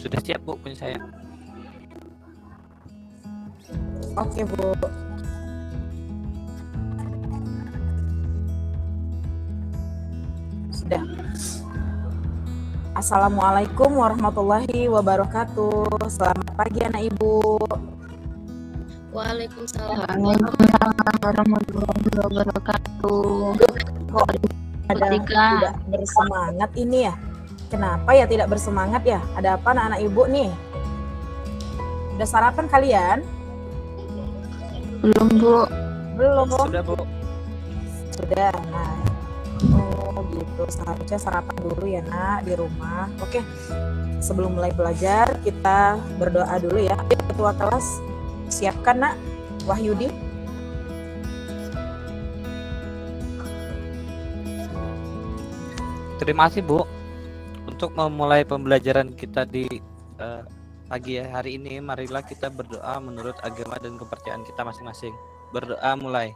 Sudah siap Bu punya saya. Oke Bu. Sudah. Assalamualaikum warahmatullahi wabarakatuh. Selamat pagi anak Ibu. Waalaikumsalam warahmatullahi wabarakatuh. Kok ada tidak bersemangat ini ya? Kenapa ya tidak bersemangat ya? Ada apa anak-anak Ibu nih? Udah sarapan kalian? Belum Bu. Belum. Sudah Bu. Sudah. Nah, gitu. Seharusnya sarapan dulu ya nak di rumah. Oke. Sebelum mulai belajar kita berdoa dulu ya. Ketua kelas siapkan nak. Wahyudi. Terima kasih Bu. Untuk memulai pembelajaran kita di pagi hari ini, marilah kita berdoa menurut agama dan kepercayaan kita masing-masing. Berdoa mulai.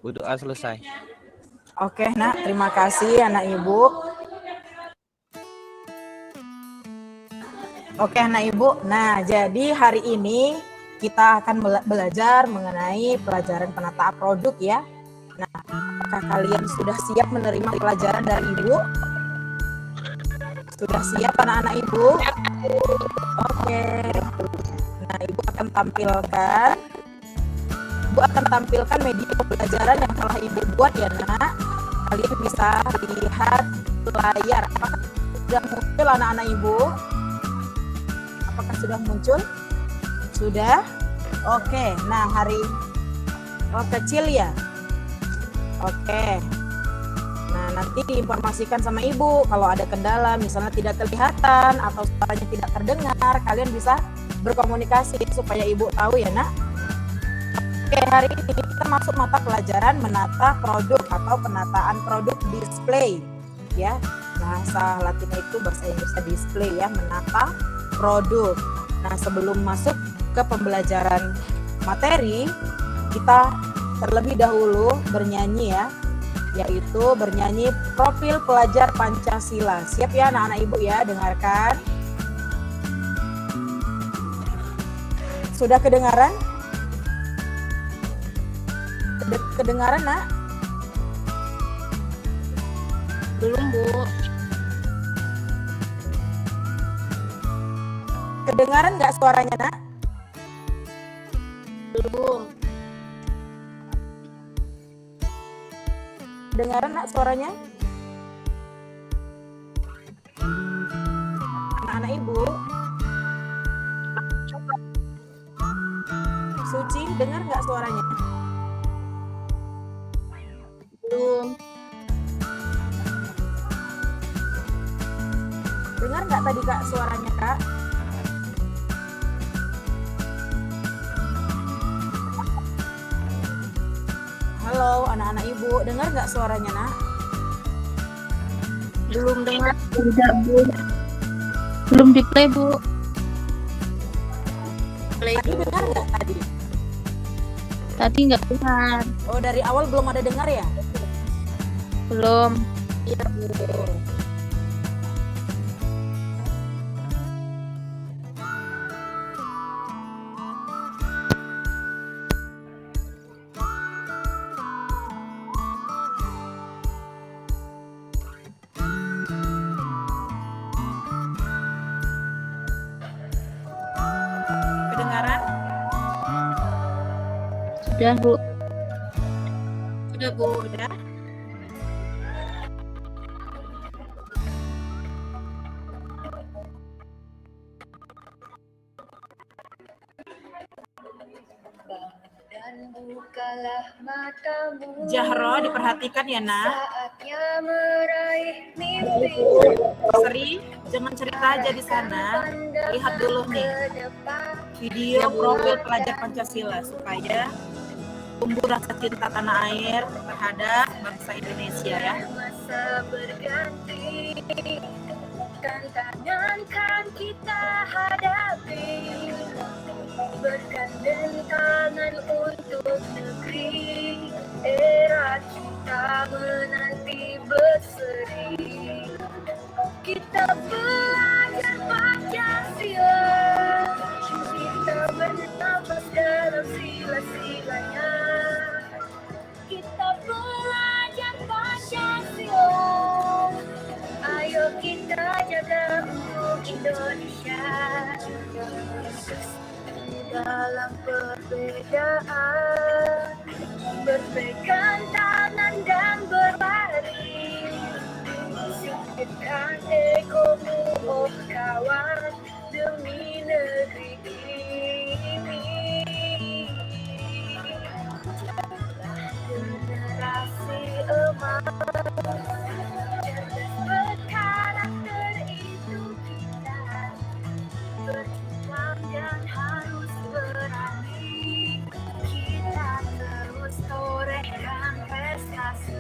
Berdoa selesai. Oke nak, terima kasih anak Ibu. Oke anak Ibu, nah jadi hari ini kita akan belajar mengenai pelajaran penataan produk ya. Nah, apakah kalian sudah siap menerima pelajaran dari Ibu? Sudah siap anak-anak Ibu? Oke. Nah, Ibu akan tampilkan media pembelajaran yang telah Ibu buat ya nak. Kalian bisa lihat layar. Apakah sudah muncul anak-anak Ibu? Apakah sudah muncul? Sudah? Oke, nah kecil ya? Oke. Nah, nanti diinformasikan sama Ibu kalau ada kendala, misalnya tidak kelihatan atau suaranya tidak terdengar, kalian bisa berkomunikasi supaya Ibu tahu ya, Nak. Oke, hari ini kita masuk mata pelajaran menata produk atau penataan produk display. Ya, bahasa Latinnya itu bahasa Inggrisnya display ya, menata produk. Nah, sebelum masuk ke pembelajaran materi, kita terlebih dahulu bernyanyi ya, yaitu bernyanyi Profil Pelajar Pancasila. Siap ya anak-anak Ibu ya, dengarkan. Sudah kedengaran? Kedengaran nak? Belum Bu. Kedengaran nggak suaranya nak? Belum. Kedengaran nak suaranya? Anak-anak Ibu. Suci, dengar nggak suaranya? Belum. Dengar nggak tadi Kak suaranya Kak? Halo anak-anak Ibu, dengar nggak suaranya nak? Belum dengar. Tidak Bu. Belum di play Bu. Tadi dengar nggak tadi? Tadi nggak dengar. Oh dari awal belum ada dengar ya? Belum. Iya Bu. Kedengaran? Sudah Bu. Sudah Bu, udah. Jahro diperhatikan ya nak. Seri, jangan cerita aja di sana. Lihat dulu nih video profil pelajar Pancasila supaya tumbuh rasa cinta tanah air terhadap bangsa Indonesia ya. Masa berganti, tantangan kan kita hadapi, bergandeng tangan untuk negeri, era kita menanti berseri, kita Indonesia. Dalam perbedaan, berpegang tangan dan berlari, singkirkan egomu, oh kawan, demi negeri ini. Generasi emas, cerdas berkarakter itu kita, berjuang dan harus berani, kita terus torehkan prestasi.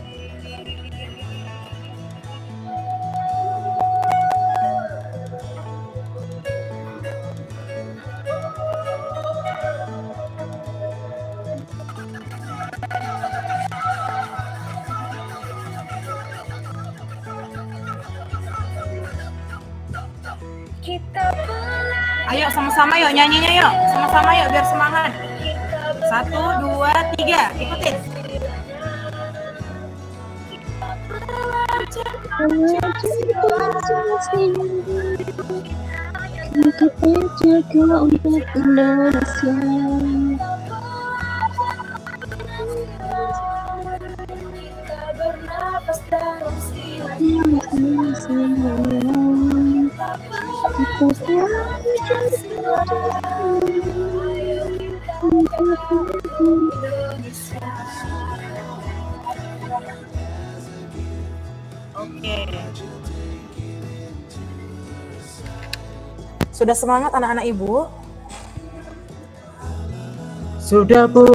Kita belajar, Ayo sama-sama yuk nyanyinya yuk. Sama-sama yuk biar semangat. 1, 2, 3. Ikutin. Kita jaga untuk Indonesia. Kita bernapas dalam silam. Kita selalu Indonesia. Oke. Sudah semangat anak-anak ibu? Sudah, Bu.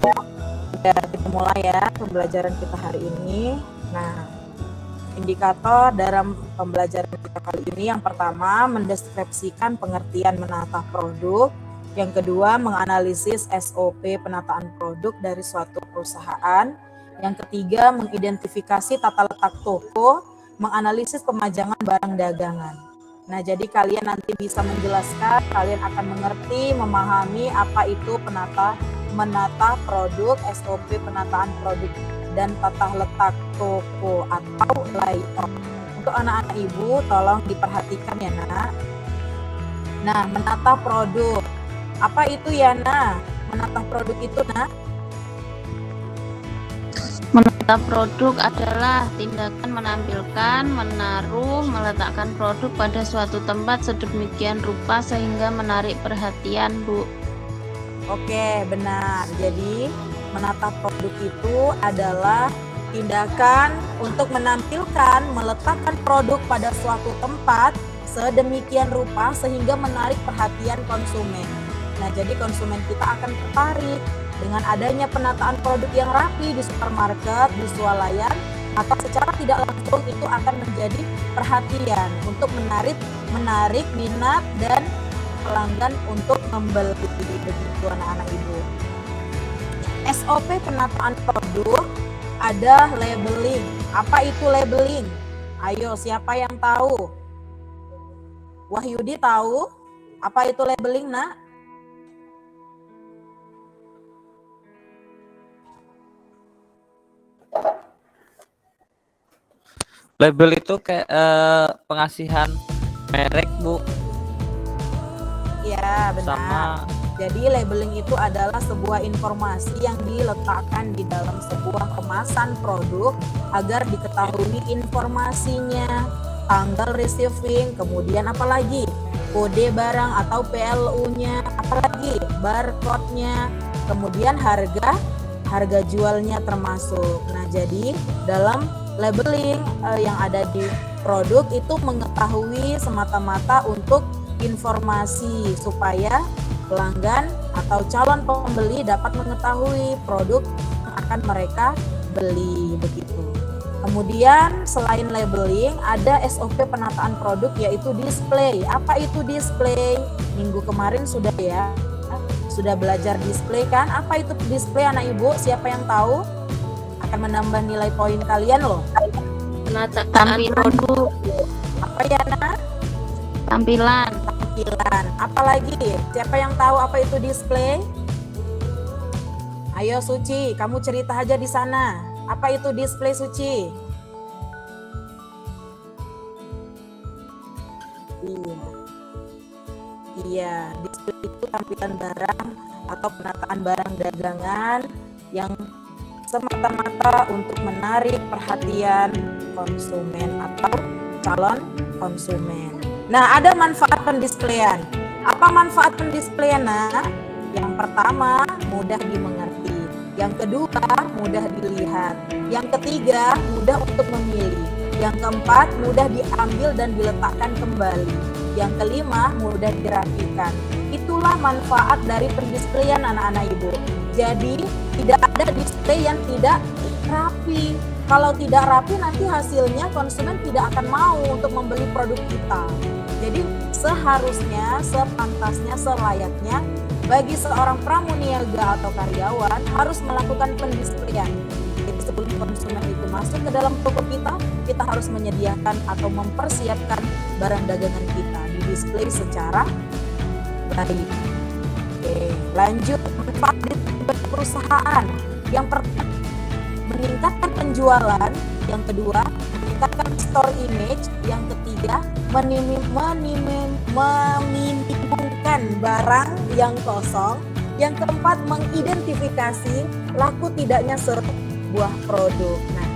Ya, kita mulai ya pembelajaran kita hari ini. Nah, indikator dalam pembelajaran kita kali ini yang pertama mendeskripsikan pengertian menata produk, yang kedua menganalisis SOP penataan produk dari suatu perusahaan, yang ketiga mengidentifikasi tata letak toko, menganalisis pemajangan barang dagangan. Nah, jadi kalian nanti bisa menjelaskan, kalian akan mengerti, memahami apa itu menata produk, SOP penataan produk dan tata letak toko atau layout. Untuk anak-anak ibu tolong diperhatikan ya nak. Nah, menata produk. Apa itu ya nak? Menata produk itu nak? Menata produk adalah tindakan menampilkan, menaruh, meletakkan produk pada suatu tempat sedemikian rupa sehingga menarik perhatian, Bu. Oke, benar. Jadi, menata produk itu adalah tindakan untuk menampilkan, meletakkan produk pada suatu tempat sedemikian rupa sehingga menarik perhatian konsumen. Nah, jadi konsumen kita akan tertarik dengan adanya penataan produk yang rapi di supermarket, di swalayan, atau secara tidak langsung itu akan menjadi perhatian untuk menarik minat dan pelanggan untuk membeli. Begitu anak-anak ibu. SOP penataan produk ada labeling. Apa itu labeling? Ayo, siapa yang tahu? Wahyudi tahu? Apa itu labeling, nak? Label itu kayak pengasihan merek, Bu. Ya, benar. Sama Jadi labeling itu adalah sebuah informasi yang diletakkan di dalam sebuah kemasan produk agar diketahui informasinya, tanggal receiving, kemudian apalagi kode barang atau PLU-nya, apalagi barcode-nya, kemudian harga jualnya termasuk. Nah, jadi dalam labeling yang ada di produk itu mengetahui semata-mata untuk informasi supaya pelanggan atau calon pembeli dapat mengetahui produk yang akan mereka beli, begitu. Kemudian selain labeling ada SOP penataan produk yaitu display. Apa itu display? Minggu kemarin sudah belajar display kan? Apa itu display anak ibu? Siapa yang tahu? Akan menambah nilai poin kalian loh. Penataan produk, Apa ya nak? tampilan, Apalagi siapa yang tahu apa itu display? Ayo Suci, kamu cerita aja di sana. Apa itu display, Suci? Iya. Iya, display itu tampilan barang atau penataan barang dagangan yang semata-mata untuk menarik perhatian konsumen atau calon konsumen. Nah, ada manfaat pendisplayan. Apa manfaat pendisplayan? Nah, yang pertama, mudah dimengerti. Yang kedua, mudah dilihat. Yang ketiga, mudah untuk memilih. Yang keempat, mudah diambil dan diletakkan kembali. Yang kelima, mudah dirapikan. Itulah manfaat dari pendisplayan anak-anak ibu. Jadi, tidak ada display yang tidak rapi. Kalau tidak rapi, nanti hasilnya konsumen tidak akan mau untuk membeli produk kita. Jadi, seharusnya, sepantasnya, selayaknya bagi seorang pramuniaga atau karyawan harus melakukan pendisplayan. Jadi sebelum konsumen itu masuk ke dalam toko kita harus menyediakan atau mempersiapkan barang dagangan kita di display secara baik. Oke, lanjut manfaat bagi perusahaan. Yang pertama, meningkatkan penjualan. Yang kedua, meningkatkan store image. Yang ketiga, meminimumkan barang yang kosong. Yang keempat, mengidentifikasi laku tidaknya sebuah produk. Nah,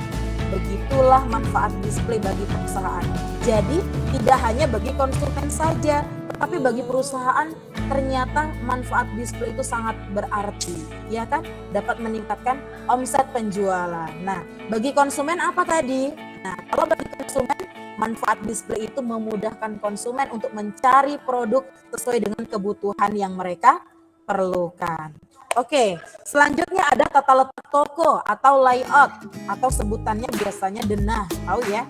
begitulah manfaat display bagi perusahaan. Jadi, tidak hanya bagi konsumen saja, tetapi bagi perusahaan ternyata manfaat display itu sangat berarti, ya kan? Dapat meningkatkan omset penjualan. Nah, bagi konsumen apa tadi? Nah, kalau bagi konsumen, manfaat display itu memudahkan konsumen untuk mencari produk sesuai dengan kebutuhan yang mereka perlukan. Oke, selanjutnya ada tata letak toko atau layout atau sebutannya biasanya denah, tahu ya?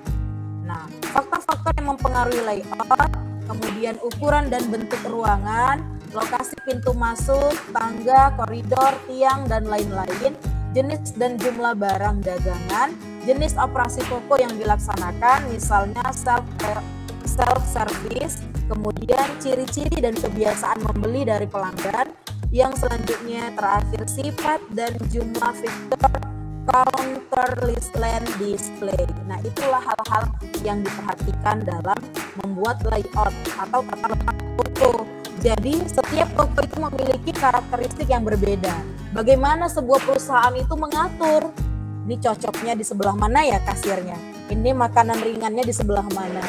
Nah, faktor-faktor yang mempengaruhi layout, kemudian ukuran dan bentuk ruangan, lokasi pintu masuk, tangga, koridor, tiang, dan lain-lain, jenis dan jumlah barang dagangan, jenis operasi toko yang dilaksanakan, misalnya self-service, kemudian ciri-ciri dan kebiasaan membeli dari pelanggan. Yang selanjutnya terakhir sifat dan jumlah fitur counterlist land display. Nah, itulah hal-hal yang diperhatikan dalam membuat layout atau tata letak toko. Jadi setiap toko itu memiliki karakteristik yang berbeda. Bagaimana sebuah perusahaan itu mengatur? Ini cocoknya di sebelah mana ya kasirnya? Ini makanan ringannya di sebelah mana?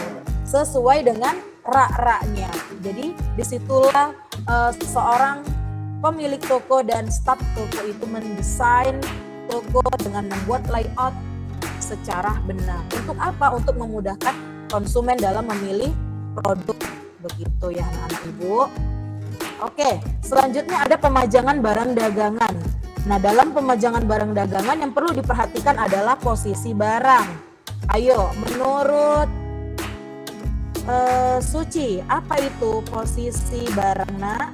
Sesuai dengan rak-raknya. Jadi disitulah seorang pemilik toko dan staf toko itu mendesain toko dengan membuat layout secara benar. Untuk apa? Untuk memudahkan konsumen dalam memilih produk. Begitu ya anak-anak ibu. Oke, selanjutnya ada pemajangan barang dagangan. Nah, dalam pemajangan barang dagangan yang perlu diperhatikan adalah posisi barang. Ayo, menurut Suci, apa itu posisi barang, Nak?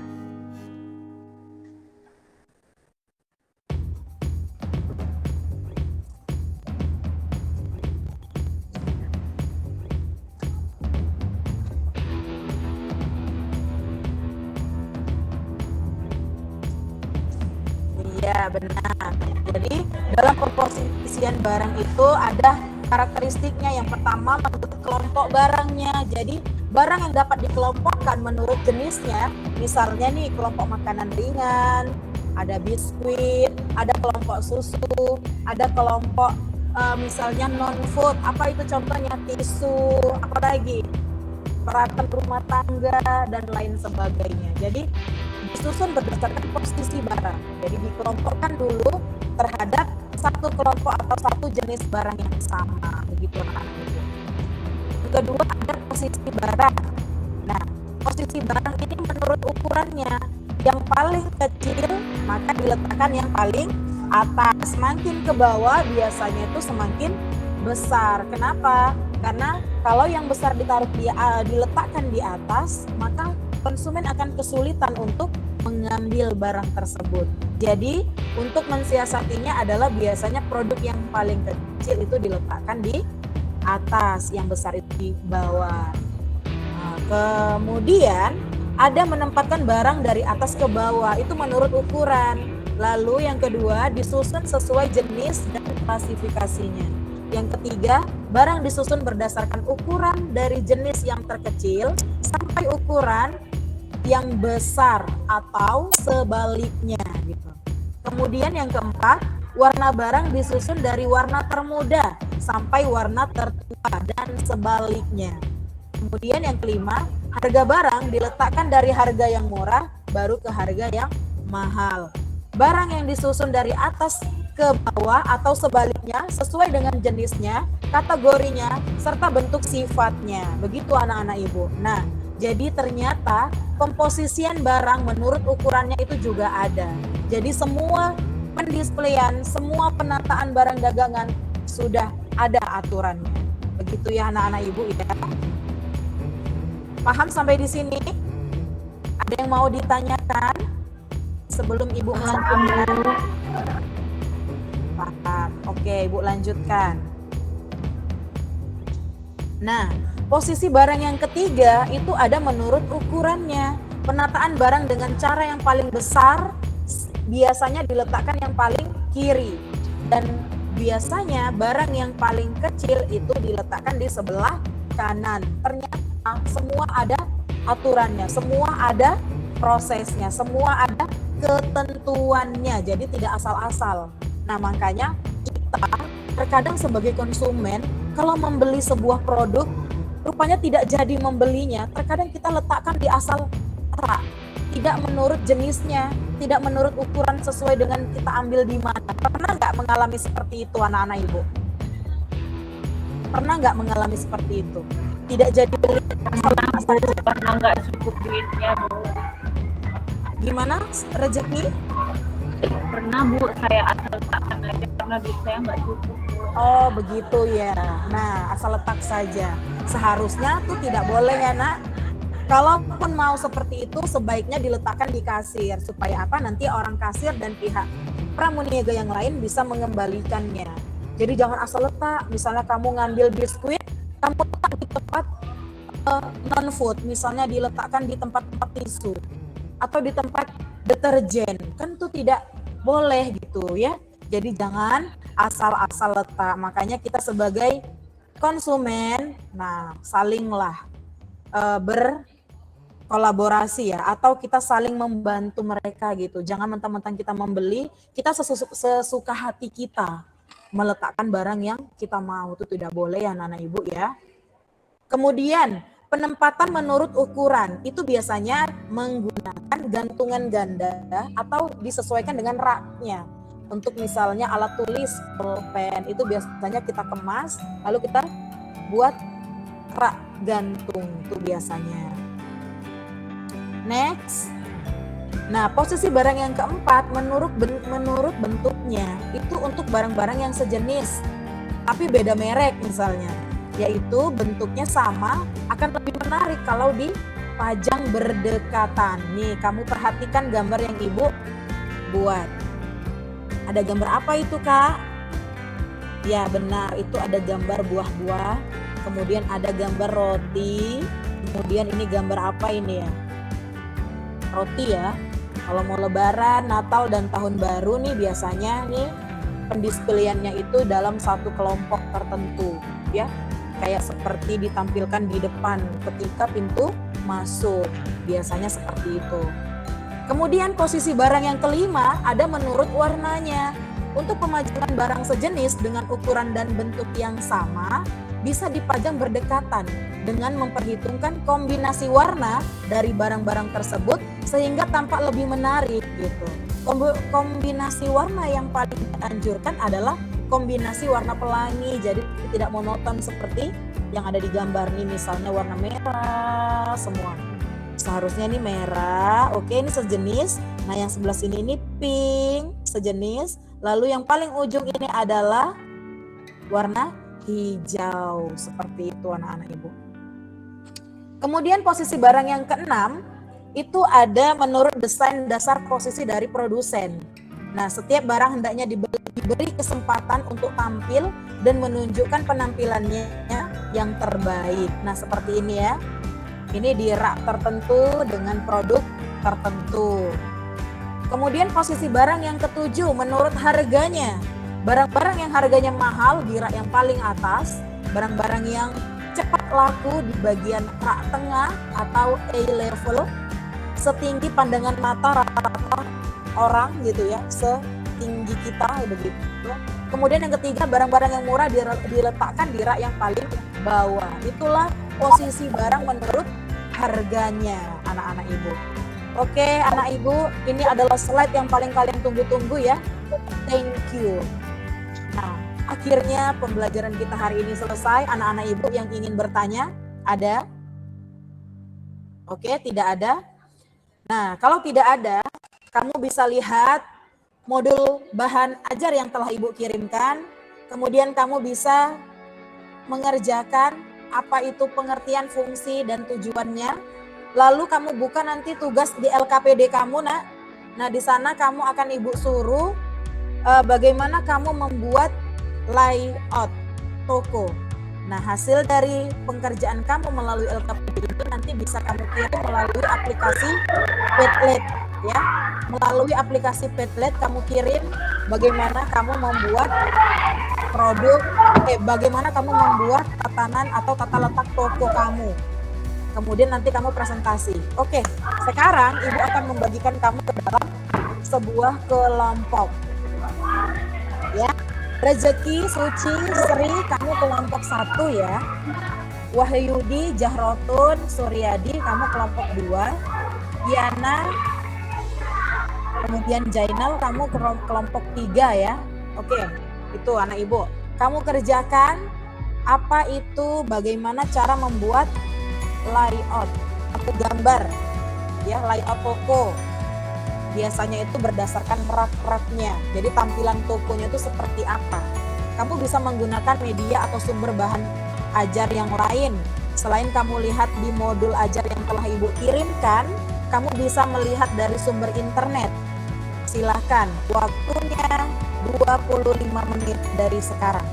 Iya, benar. Jadi dalam pemposisian barang itu ada karakteristiknya. Yang pertama menurut kelompok barangnya. Jadi barang yang dapat dikelompokkan menurut jenisnya, misalnya nih kelompok makanan ringan, ada biskuit, ada kelompok susu, ada kelompok misalnya non food. Apa itu contohnya? Tisu, apa lagi? Peralatan rumah tangga dan lain sebagainya. Jadi disusun berdasarkan posisi barang. Jadi dikelompokkan dulu terhadap satu kelompok atau satu jenis barang yang sama. Begitu anak-anak. Yang kedua ada posisi barang. Nah, posisi barang ini menurut ukurannya. Yang paling kecil maka diletakkan yang paling atas. Semakin ke bawah biasanya itu semakin besar. Kenapa? Karena kalau yang besar diletakkan di atas, maka konsumen akan kesulitan untuk mengambil barang tersebut. Jadi untuk mensiasatinya adalah biasanya produk yang paling kecil itu diletakkan di atas, yang besar itu di bawah. Nah, kemudian ada menempatkan barang dari atas ke bawah, itu menurut ukuran. Lalu yang kedua disusun sesuai jenis dan klasifikasinya. Yang ketiga, barang disusun berdasarkan ukuran dari jenis yang terkecil sampai ukuran yang besar atau sebaliknya gitu. Kemudian yang keempat, warna barang disusun dari warna termuda sampai warna tertua dan sebaliknya. Kemudian yang kelima, harga barang diletakkan dari harga yang murah baru ke harga yang mahal. Barang yang disusun dari atas ke bawah atau sebaliknya sesuai dengan jenisnya, kategorinya, serta bentuk sifatnya. Begitu anak-anak ibu. Nah, jadi ternyata pemposisian barang menurut ukurannya itu juga ada. Jadi semua pendisplayan, semua penataan barang dagangan sudah ada aturannya. Begitu ya anak-anak ibu ya. Paham sampai di sini? Ada yang mau ditanyakan sebelum ibu melanjutkan? Paham. Oke, ibu lanjutkan. Nah, posisi barang yang ketiga itu ada menurut ukurannya. Penataan barang dengan cara yang paling besar biasanya diletakkan yang paling kiri, dan biasanya barang yang paling kecil itu diletakkan di sebelah kanan. Ternyata semua ada aturannya, semua ada prosesnya, semua ada ketentuannya, jadi tidak asal-asal. Nah, makanya kita terkadang sebagai konsumen kalau membeli sebuah produk rupanya tidak jadi membelinya, terkadang kita letakkan di asal rak, tidak menurut jenisnya, tidak menurut ukuran sesuai dengan kita ambil di mana. Pernah nggak mengalami seperti itu anak-anak ibu? Pernah nggak mengalami seperti itu? Tidak jadi beli Pernah nggak cukup duitnya, Bu. gimana rezeki? Pernah, Bu, saya asal letakkan aja karena duit saya nggak cukup, Bu. Oh begitu ya. Nah, asal letak saja. Seharusnya tuh tidak boleh ya nak. Kalaupun mau seperti itu sebaiknya diletakkan di kasir supaya apa, nanti orang kasir dan pihak pramuniaga yang lain bisa mengembalikannya. Jadi jangan asal letak. Misalnya kamu ngambil biskuit, kamu letak di tempat non food, misalnya diletakkan di tempat-tempat tisu atau di tempat deterjen, kan itu tidak boleh gitu ya. Jadi jangan asal-asal letak. Makanya kita sebagai konsumen, nah salinglah berkolaborasi ya, atau kita saling membantu mereka gitu. Jangan mentang-mentang kita membeli, kita sesuka hati kita meletakkan barang yang kita mau, itu tidak boleh ya anak-anak ibu ya. Kemudian penempatan menurut ukuran itu biasanya menggunakan gantungan ganda atau disesuaikan dengan raknya. Untuk misalnya alat tulis, pulpen itu biasanya kita kemas lalu kita buat rak gantung itu biasanya. Next. Nah, posisi barang yang keempat menurut bentuknya itu untuk barang-barang yang sejenis tapi beda merek misalnya, yaitu bentuknya sama akan lebih menarik kalau dipajang berdekatan. Nih, kamu perhatikan gambar yang ibu buat. Ada gambar apa itu, Kak? Ya, benar, itu ada gambar buah-buah, kemudian ada gambar roti, kemudian ini gambar apa ini ya? Roti ya. Kalau mau lebaran, Natal dan tahun baru nih biasanya nih pendispleyannya itu dalam satu kelompok tertentu ya. Kayak seperti ditampilkan di depan ketika pintu masuk. Biasanya seperti itu. Kemudian posisi barang yang kelima ada menurut warnanya. Untuk pemajangan barang sejenis dengan ukuran dan bentuk yang sama bisa dipajang berdekatan dengan memperhitungkan kombinasi warna dari barang-barang tersebut sehingga tampak lebih menarik gitu. Kombinasi warna yang paling dianjurkan adalah kombinasi warna pelangi, jadi tidak monoton seperti yang ada di gambar nih, misalnya warna merah semua. Seharusnya ini merah, oke ini sejenis. Nah yang sebelah sini ini pink, sejenis. Lalu yang paling ujung ini adalah warna hijau, seperti itu anak-anak ibu. Kemudian posisi barang yang keenam itu ada menurut desain dasar posisi dari produsen. Nah, setiap barang hendaknya diberi kesempatan untuk tampil dan menunjukkan penampilannya yang terbaik. Nah, seperti ini ya. Ini di rak tertentu dengan produk tertentu. Kemudian posisi barang yang ketujuh menurut harganya. Barang-barang yang harganya mahal di rak yang paling atas, barang-barang yang cepat laku di bagian rak tengah atau A level, setinggi pandangan mata rata-rata orang gitu ya, setinggi kita begitu. Kemudian yang ketiga, barang-barang yang murah diletakkan di rak yang paling bawah. Itulah posisi barang menurut harganya, anak-anak ibu. Oke, anak ibu, ini adalah slide yang paling kalian tunggu-tunggu ya. Thank you. Nah, akhirnya pembelajaran kita hari ini selesai. Anak-anak ibu yang ingin bertanya, ada? Oke, tidak ada. Nah, kalau tidak ada, kamu bisa lihat modul bahan ajar yang telah ibu kirimkan. Kemudian kamu bisa mengerjakan apa itu pengertian fungsi dan tujuannya. Lalu kamu buka nanti tugas di LKPD kamu, nak. Nah, di sana kamu akan ibu suruh bagaimana kamu membuat layout toko. Nah, hasil dari pengerjaan kamu melalui LKPD itu nanti bisa kamu kirim melalui aplikasi Padlet ya. Melalui aplikasi Padlet kamu kirim bagaimana kamu membuat produk, bagaimana kamu membuat tatanan atau tata letak toko kamu. Kemudian nanti kamu presentasi. Oke, sekarang ibu akan membagikan kamu ke dalam sebuah kelompok. Ya. Rezeki, Suci, Sri, kamu kelompok 1 ya. Wahyudi, Jahrotun, Suryadi, kamu kelompok 2. Yana, kemudian Jainal, kamu kelompok 3 ya. Oke, itu anak ibu. Kamu kerjakan apa itu, bagaimana cara membuat layout atau gambar ya, layout toko. Biasanya itu berdasarkan rak-raknya. Jadi tampilan tokonya itu seperti apa. Kamu bisa menggunakan media atau sumber bahan ajar yang lain. Selain kamu lihat di modul ajar yang telah ibu kirimkan, kamu bisa melihat dari sumber internet. Silahkan, waktunya 25 menit dari sekarang.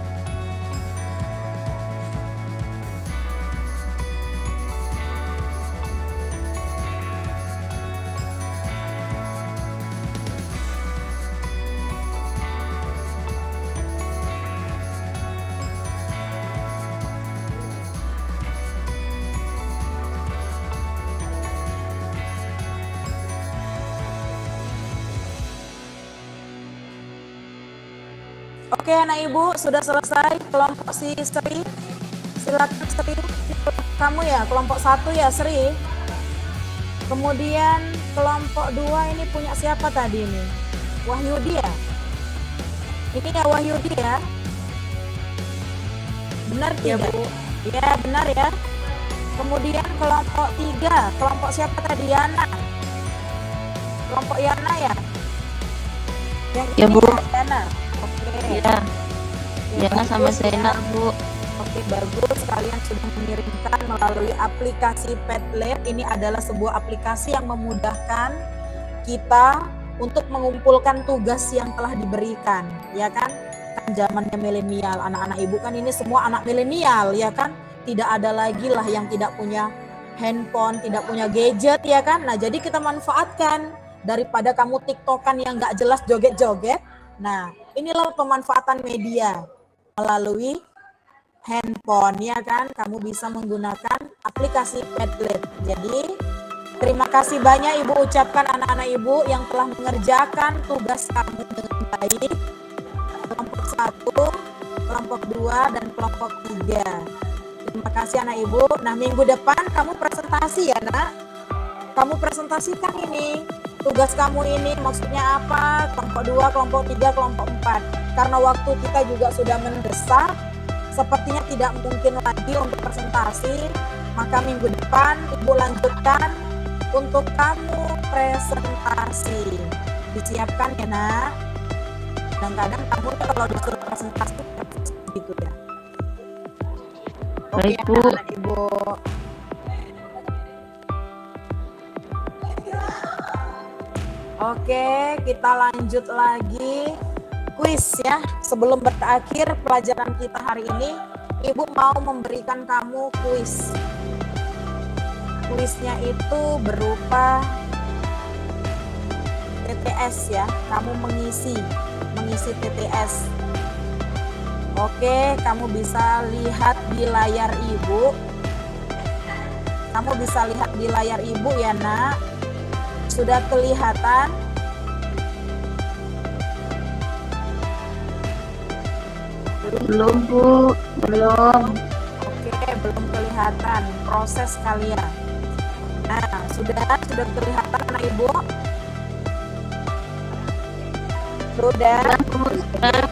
Oke anak ibu, sudah selesai kelompok si Sri. Silakan Sri, kamu ya kelompok 1 ya Sri. Kemudian kelompok 2 ini punya siapa tadi ini? Wahyudi ya? Ini ya Wahyudi ya? Benar ya Bu? Ya benar ya. Kemudian kelompok 3, kelompok siapa tadi? Yana. Kelompok Yana ya? Yang Ya ini Bu. Yana. Ya, Yana sama Zainal Bu. Oke, bagus. Kalian sudah mengirimkan melalui aplikasi Padlet. Ini adalah sebuah aplikasi yang memudahkan kita untuk mengumpulkan tugas yang telah diberikan, ya kan? Kan zamannya milenial, anak-anak ibu kan ini semua anak milenial, ya kan? Tidak ada lagi lah yang tidak punya handphone, tidak punya gadget, ya kan? Nah, jadi kita manfaatkan daripada kamu TikTokan yang nggak jelas joget-joget. Nah, inilah pemanfaatan media melalui handphone, ya kan? Kamu bisa menggunakan aplikasi Padlet. Jadi, terima kasih banyak Ibu ucapkan anak-anak Ibu yang telah mengerjakan tugas kamu dengan baik. Kelompok 1, kelompok 2, dan kelompok 3. Terima kasih anak Ibu. Nah, minggu depan kamu presentasi ya, Nak. Kamu presentasikan ini. Tugas kamu ini maksudnya apa? Kelompok 2, kelompok 3, kelompok 4. Karena waktu kita juga sudah mendesak, sepertinya tidak mungkin lagi untuk presentasi. Maka minggu depan Ibu lanjutkan untuk kamu presentasi. Disiapkan ya Nak. Kadang-kadang kamu kalau disuruh presentasi gitu ya. Oke, Baik Bu. anak Ibu. Oke, kita lanjut lagi kuis ya. Sebelum berakhir pelajaran kita hari ini, Ibu mau memberikan kamu kuis. Kuisnya itu berupa TTS ya. Kamu mengisi TTS. Oke, kamu bisa lihat di layar Ibu. Kamu bisa lihat di layar Ibu ya, Nak. Sudah kelihatan? Belum, Bu. Belum. Oke, belum kelihatan proses kalian. Nah, sudah kelihatan anak ibu? Sudah. Sudah.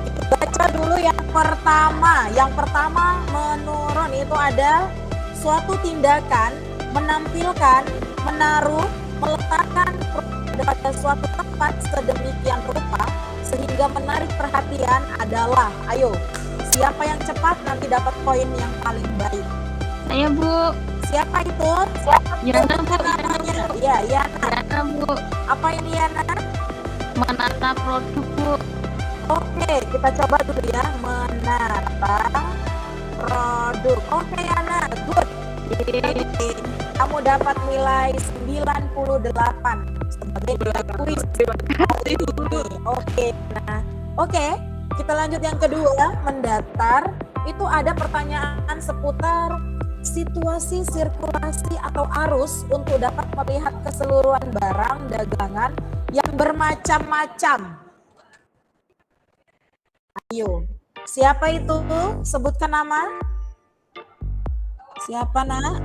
Kita baca dulu yang pertama. Yang pertama menurun itu ada suatu tindakan menampilkan, menaruh, meletakkan pada suatu tempat sedemikian rupa sehingga menarik perhatian adalah, ayo, siapa yang cepat nanti dapat poin yang paling baik. Saya, Bu. Siapa itu? Siapa Yana, Bu. namanya? Ya, Yana. Yana, Bu. Apa ini Yana? Menata produk, Bu. Oke, kita coba dulu ya. Menata produk. Oke, Yana, good. Kamu dapat nilai 98 sebagai nilai kuis. Oke, nah, oke. Kita lanjut yang kedua, mendatar. Itu ada pertanyaan seputar situasi sirkulasi atau arus untuk dapat melihat keseluruhan barang dagangan yang bermacam-macam. Ayo, siapa itu? Sebutkan nama. Siapa, Nak?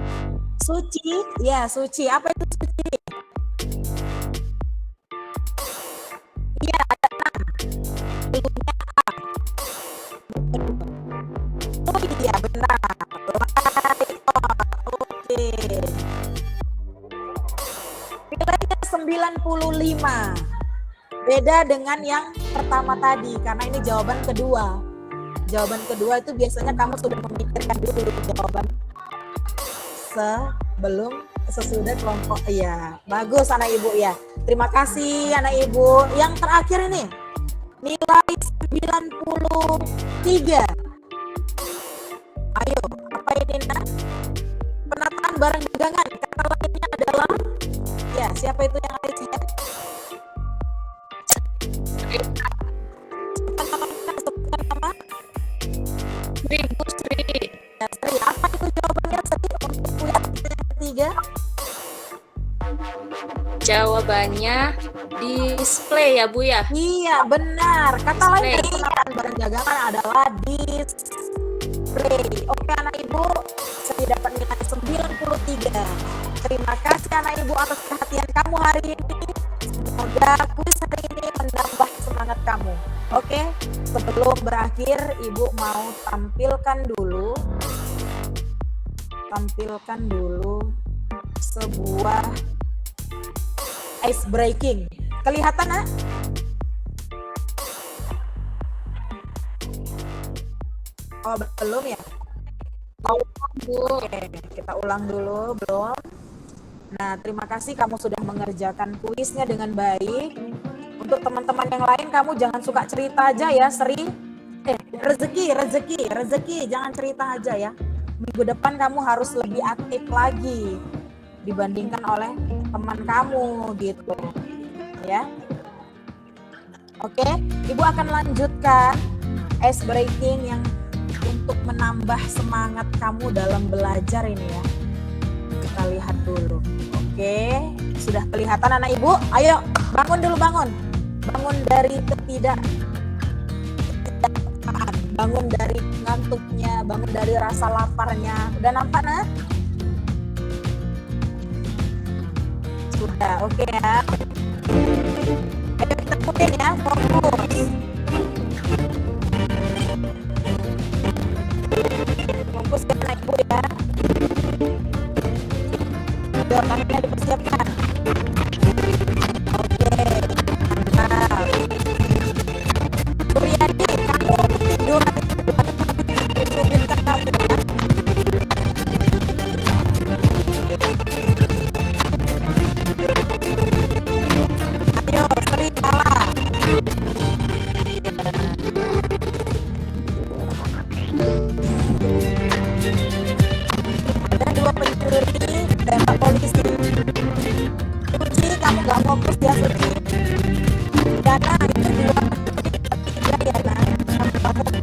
Suci? Ya, Suci. Apa itu Suci? Iya, ada 6. Belumnya A. Oh iya, benar. Right. Oke. Nilainya 95. Beda dengan yang pertama tadi, karena ini jawaban kedua. Jawaban kedua itu biasanya kamu sudah memikirkan dulu jawaban sesudah kelompok. Iya, bagus anak ibu ya. Terima kasih anak ibu. Yang terakhir ini nilai 93. Ayo, apa ini, Nak? Penataan barang dagangan. Kata lainnya adalah, ya, siapa itu yang ada di hand? Sebutkan nama. Sri, Bu Sri. Ya, Sri. Apa itu jawabannya, Sri, untuk kuliah ketiga? Jawabannya display ya, Bu ya? Iya, benar. Kata lain Display. dari penataan barang dagangan adalah display. Oke, anak ibu, saya dapat nilai 93. Terima kasih anak ibu atas perhatian kamu hari ini. Semoga kuis hari ini menambah semangat kamu. Oke, sebelum berakhir, ibu mau tampilkan dulu sebuah ice breaking. Kelihatan, Nak? Oh, belum ya? Oke, kita ulang dulu, belum. Nah, terima kasih kamu sudah mengerjakan kuisnya dengan baik. Untuk teman-teman yang lain, kamu jangan suka cerita aja ya, Sri. Rezeki, jangan cerita aja ya. Minggu depan kamu harus lebih aktif lagi dibandingkan oleh teman kamu gitu. Ya. Oke, Ibu akan lanjutkan ice breaking yang untuk menambah semangat kamu dalam belajar ini ya. Kita lihat dulu. Oke, sudah kelihatan anak ibu? Ayo, bangun dulu, bangun. Bangun dari bangun dari ngantuknya, bangun dari rasa laparnya. Udah nampak, Nak? Sudah, oke ya. Ayo kita ikutin ya, fokus. Fokus ya anak ibu ya. Jawabannya dipersiapkan. Oke. Nah. Suryadi, kamu tidur kamu ya. Ayo, Sri kalah. Ada 2 pencuri tembak polisi. Suci, kamu gak fokus ya, Suci. Dana, itu 2 pencuri, 3 ya, Nah. Kamu gak fokus.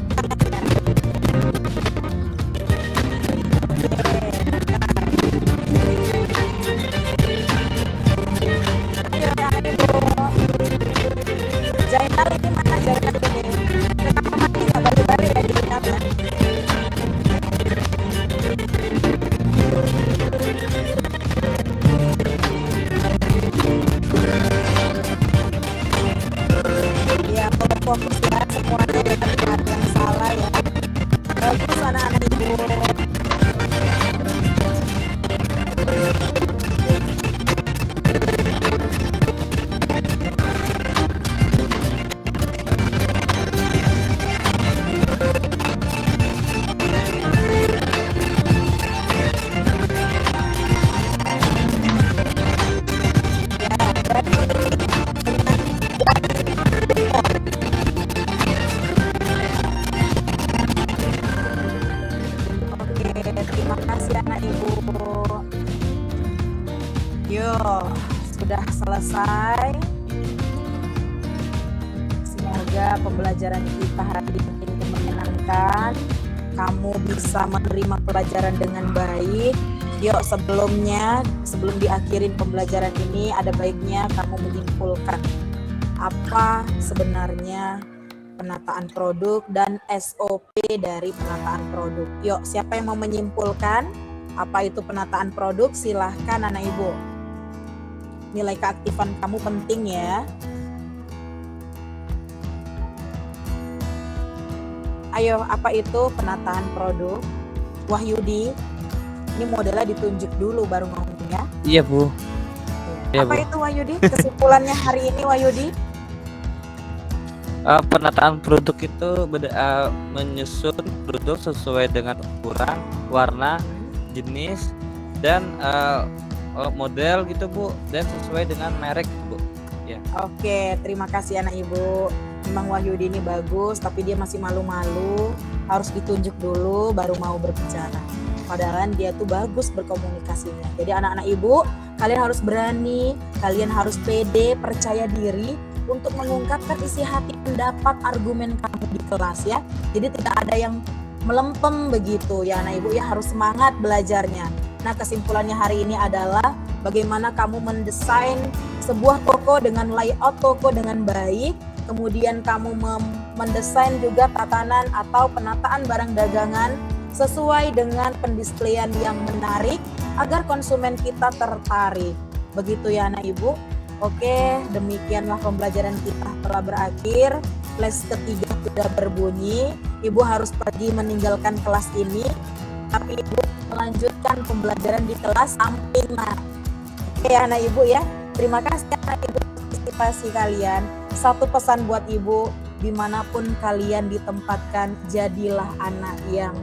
kasih anak ibu. Yuk, sudah selesai. Semoga pembelajaran kita hari ini menyenangkan. Kamu bisa menerima pelajaran dengan baik. Yuk, sebelum diakhirin pembelajaran ini, ada baiknya kamu menyimpulkan apa sebenarnya penataan produk dan SOP dari penataan produk. Yuk, siapa yang mau menyimpulkan apa itu penataan produk? Silahkan anak ibu. Nilai keaktifan kamu penting ya. Ayo, apa itu penataan produk? Wahyudi, ini modelnya ditunjuk dulu baru ngomong ya. Iya Bu. Iya, Apa Bu. itu Wahyudi? Kesimpulannya hari ini Wahyudi? Penataan produk itu menyusun produk sesuai dengan ukuran, warna, jenis, dan model gitu Bu, dan sesuai dengan merek Bu. Ya. Oke, terima kasih anak ibu. Memang Wahyudi ini bagus, tapi dia masih malu-malu, harus ditunjuk dulu baru mau berbicara. Padahal dia tuh bagus berkomunikasinya. Jadi anak-anak ibu, kalian harus berani, kalian harus pede, percaya diri untuk mengungkapkan isi hati, pendapat, argumen kamu di kelas ya. Jadi tidak ada yang melempem begitu ya anak ibu ya, harus semangat belajarnya. Nah, kesimpulannya hari ini adalah bagaimana kamu mendesain sebuah toko dengan layout toko dengan baik, kemudian kamu mendesain juga tatanan atau penataan barang dagangan sesuai dengan pendisplayan yang menarik agar konsumen kita tertarik. Begitu ya anak ibu. Oke, demikianlah pembelajaran kita telah berakhir. Flash ketiga sudah berbunyi. Ibu harus pergi meninggalkan kelas ini, tapi ibu melanjutkan pembelajaran di kelas sampingan. Oke anak ibu ya. Terima kasih anak ibu partisipasi kalian. Satu pesan buat ibu, dimanapun kalian ditempatkan, jadilah anak yang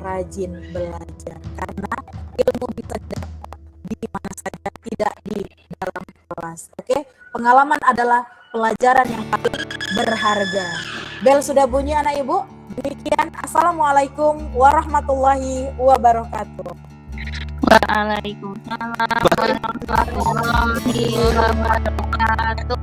rajin belajar. Karena ilmu bisa dapat di mana saja, tidak di dalam kelas. Oke, pengalaman adalah pelajaran yang paling berharga. Bel sudah bunyi anak ibu. Demikian, assalamualaikum warahmatullahi wabarakatuh. Waalaikumsalam warahmatullahi wabarakatuh.